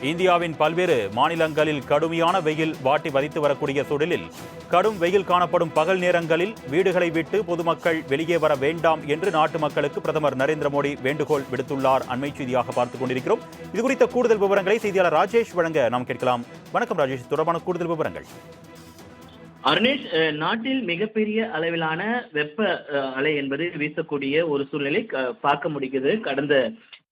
இந்தியாவின் பல்வேறு மாநிலங்களில் கடுமையான வெயில் வாட்டி வதைத்து வரக்கூடிய சூழலில் கடும் வெயில் காணப்படும் பகல் நேரங்களில் வீடுகளை விட்டு பொதுமக்கள் வெளியே வர வேண்டாம் என்று நாட்டு மக்களுக்கு பிரதமர் நரேந்திர மோடி வேண்டுகோள் விடுத்துள்ளார். அண்மை செய்தியாக பார்த்துக் கொண்டிருக்கிறோம். இதுகுறித்த கூடுதல் விவரங்களை செய்தியாளர் ராஜேஷ் வழங்க நாம் கேட்கலாம். வணக்கம் ராஜேஷ், தொடர்பான கூடுதல் விவரங்கள். அருணேஷ், நாட்டில் மிகப்பெரிய அளவிலான வெப்ப அலை என்பது வீசக்கூடிய ஒரு சூழ்நிலை பார்க்க முடிகிறது. கடந்த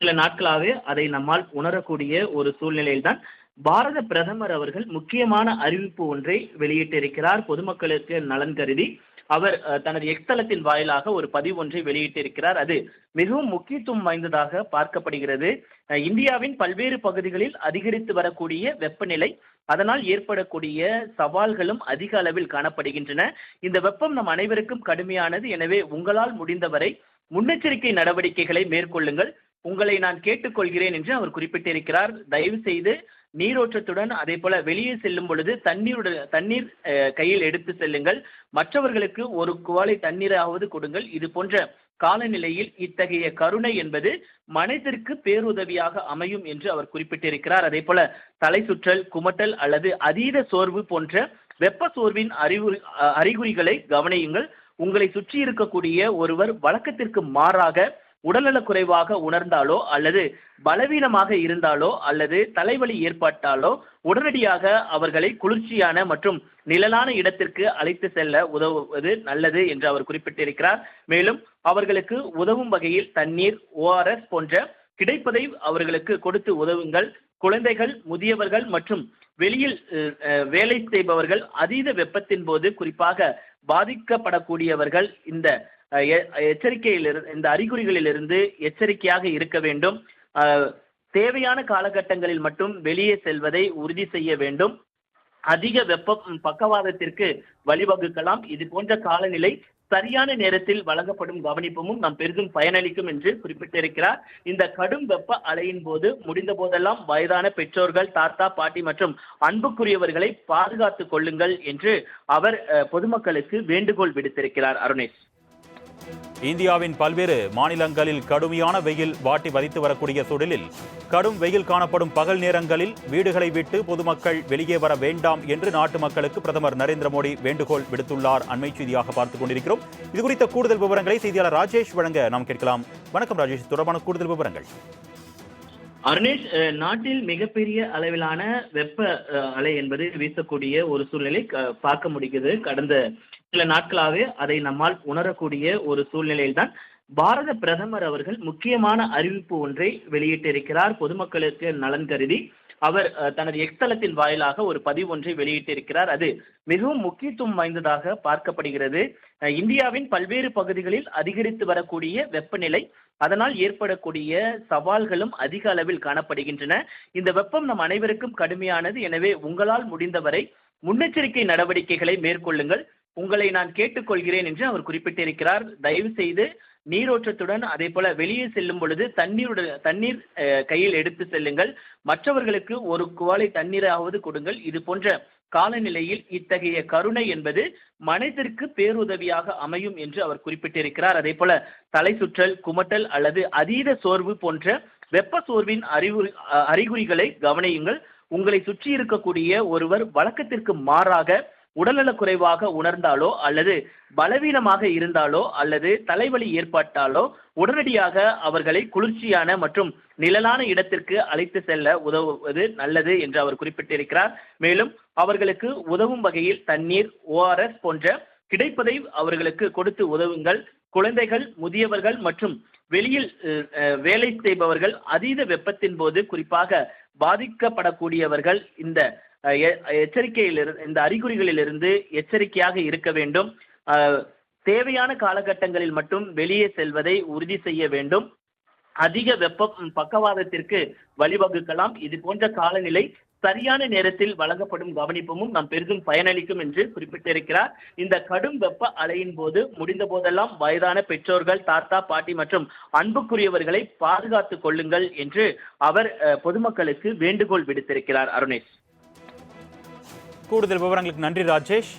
சில நாட்களாகவே அதை நம்மால் உணரக்கூடிய ஒரு சூழ்நிலையில்தான் பாரத பிரதமர் அவர்கள் முக்கியமான அறிவிப்பு ஒன்றை வெளியிட்டிருக்கிறார். பொதுமக்களுக்கு நலன் கருதி அவர் தனது எக்ஸ்தலத்தின் வாயிலாக ஒரு பதிவு ஒன்றை வெளியிட்டிருக்கிறார். அது மிகவும் முக்கியத்துவம் வாய்ந்ததாக பார்க்கப்படுகிறது. இந்தியாவின் பல்வேறு பகுதிகளில் அதிகரித்து வரக்கூடிய வெப்பநிலை, அதனால் ஏற்படக்கூடிய சவால்களும் அதிக அளவில் காணப்படுகின்றன. இந்த வெப்பம் நம் அனைவருக்கும் கடுமையானது. எனவே உங்களால் முடிந்தவரை முன்னெச்சரிக்கை நடவடிக்கைகளை மேற்கொள்ளுங்கள், உங்களை நான் கேட்டுக்கொள்கிறேன் என்று அவர் குறிப்பிட்டிருக்கிறார். தயவு செய்து நீரோட்டத்துடன் அதே போல வெளியே செல்லும் பொழுது தண்ணீர் கையில் எடுத்து செல்லுங்கள். மற்றவர்களுக்கு ஒரு குவாலை தண்ணீராவது கொடுங்கள். இது போன்ற காலநிலையில் இத்தகைய கருணை என்பது மனிதருக்கு பேருதவியாக அமையும் என்று அவர் குறிப்பிட்டிருக்கிறார். அதே போல தலை சுற்றல், குமட்டல் அல்லது அதீத சோர்வு போன்ற வெப்ப சோர்வின் அறிகுறிகளை கவனியுங்கள். உங்களை சுற்றி இருக்கக்கூடிய ஒருவர் வழக்கத்திற்கு மாறாக உடல்நலக் குறைவாக உணர்ந்தாலோ அல்லது பலவீனமாக இருந்தாலோ அல்லது தலைவலி ஏற்பட்டாலோ உடனடியாக அவர்களை குளிர்ச்சியான மற்றும் நிழலான இடத்திற்கு அழைத்து செல்ல உதவுவது நல்லது என்று அவர் குறிப்பிட்டிருக்கிறார். மேலும் அவர்களுக்கு உதவும் வகையில் தண்ணீர், ORS போன்ற கிடைப்பதை அவர்களுக்கு கொடுத்து உதவுங்கள். குழந்தைகள், முதியவர்கள் மற்றும் வெளியில் வேலை செய்பவர்கள் அதீத வெப்பத்தின் போது குறிப்பாக பாதிக்கப்படக்கூடியவர்கள் இந்த எச்சரிக்கையிலிருந்து, இந்த அறிகுறிகளிலிருந்து எச்சரிக்கையாக இருக்க வேண்டும். தேவையான காலகட்டங்களில் மட்டும் வெளியே செல்வதை உறுதி செய்ய வேண்டும். அதிக வெப்பம் பக்கவாதத்திற்கு வழிவகுக்கலாம். இது போன்ற காலநிலை சரியான நேரத்தில் வழங்கப்படும் கவனிப்பும் நாம் பெரிதும் பயனளிக்கும் என்று குறிப்பிட்டிருக்கிறார். இந்த கடும் வெப்ப அலையின் போது முடிந்த போதெல்லாம் வயதான பெற்றோர்கள், தாத்தா, பாட்டி மற்றும் அன்புக்குரியவர்களை பாதுகாத்துக் கொள்ளுங்கள் என்று அவர் பொதுமக்களுக்கு வேண்டுகோள் விடுத்திருக்கிறார். அருணேஷ், இந்தியாவின் பல்வேறு மாநிலங்களில் கடுமையான வெயில் வாட்டி வதைத்து வரக்கூடிய சூழலில் கடும் வெயில் காணப்படும் பகல் நேரங்களில் வீடுகளை விட்டு பொதுமக்கள் வெளியே வர வேண்டாம் என்று நாட்டு மக்களுக்கு பிரதமர் நரேந்திர மோடி வேண்டுகோள் விடுத்துள்ளார். அண்மை செய்தியாக பார்த்துக் கொண்டிருக்கிறோம். இதுகுறித்த கூடுதல் விவரங்களை செய்தியாளர் ராஜேஷ் வழங்க நாம் கேட்கலாம். வணக்கம் ராஜேஷ், தொடர்பான கூடுதல் விவரங்கள். அருணேஷ், நாட்டில் மிகப்பெரிய அளவிலான வெப்ப அலை என்பது வீசக்கூடிய ஒரு சூழ்நிலை பார்க்க முடிகிறது. கடந்த சில நாட்களாகவே அதை நம்மால் உணரக்கூடிய ஒரு சூழ்நிலையில்தான் பாரத பிரதமர் அவர்கள் முக்கியமான அறிவிப்பு ஒன்றை வெளியிட்டிருக்கிறார். பொதுமக்களுக்கு நலன் கருதி அவர் தனது எக்ஸ்தலத்தின் வாயிலாக ஒரு பதிவு ஒன்றை வெளியிட்டிருக்கிறார். அது மிகவும் முக்கியத்துவம் வாய்ந்ததாக பார்க்கப்படுகிறது. இந்தியாவின் பல்வேறு பகுதிகளில் அதிகரித்து வரக்கூடிய வெப்பநிலை, அதனால் ஏற்படக்கூடிய சவால்களும் அதிக அளவில் காணப்படுகின்றன. இந்த வெப்பம் நம் அனைவருக்கும் கடுமையானது. எனவே உங்களால் முடிந்தவரை முன்னெச்சரிக்கை நடவடிக்கைகளை மேற்கொள்ளுங்கள், உங்களை நான் கேட்டுக்கொள்கிறேன் என்று அவர் குறிப்பிட்டிருக்கிறார். தயவு செய்து நீரோட்டத்துடன் அதே போல வெளியே செல்லும் பொழுது தண்ணீர் கையில் எடுத்து செல்லுங்கள். மற்றவர்களுக்கு ஒரு குவாலை தண்ணீராவது கொடுங்கள். இது போன்ற காலநிலையில் இத்தகைய கருணை என்பது மனிதருக்கு பேருதவியாக அமையும் என்று அவர் குறிப்பிட்டிருக்கிறார். அதே போல தலை சுற்றல், குமட்டல் அல்லது அதீத சோர்வு போன்ற வெப்ப சோர்வின் அறிகுறிகளை கவனியுங்கள். உங்களை சுற்றி இருக்கக்கூடிய ஒருவர் வழக்கத்திற்கு மாறாக உடல்நலக் குறைவாக உணர்ந்தாலோ அல்லது பலவீனமாக இருந்தாலோ அல்லது தலைவலி ஏற்பட்டாலோ உடனடியாக அவர்களை குளிர்ச்சியான மற்றும் நிழலான இடத்திற்கு அழைத்து செல்ல உதவுவது நல்லது என்று அவர் குறிப்பிட்டிருக்கிறார். மேலும் அவர்களுக்கு உதவும் வகையில் தண்ணீர், ORS போன்ற கிடைப்பதை அவர்களுக்கு கொடுத்து உதவுங்கள். குழந்தைகள், முதியவர்கள் மற்றும் வெளியில் வேலை செய்பவர்கள் அதீத வெப்பத்தின் போது குறிப்பாக பாதிக்கப்படக்கூடியவர்கள் இந்த எச்சரிக்கையிலிருந்து, இந்த அறிகுறிகளிலிருந்து எச்சரிக்கையாக இருக்க வேண்டும். தேவையான காலகட்டங்களில் மட்டும் வெளியே செல்வதை உறுதி செய்ய வேண்டும். அதிக வெப்பம் பக்கவாதத்திற்கு வழிவகுக்கலாம். இது போன்ற காலநிலை சரியான நேரத்தில் வழங்கப்படும் கவனிப்பும் நாம் பெரிதும் பயனளிக்கும் என்று குறிப்பிட்டிருக்கிறார். இந்த கடும் வெப்ப அலையின் போது முடிந்த போதெல்லாம் வயதான பெற்றோர்கள், தாத்தா, பாட்டி மற்றும் அன்புக்குரியவர்களை பாதுகாத்துக் கொள்ளுங்கள் என்று அவர் பொதுமக்களுக்கு வேண்டுகோள் விடுத்திருக்கிறார். அருணேஷ், கூடுதல் விவரங்களுக்கு நன்றி ராஜேஷ்.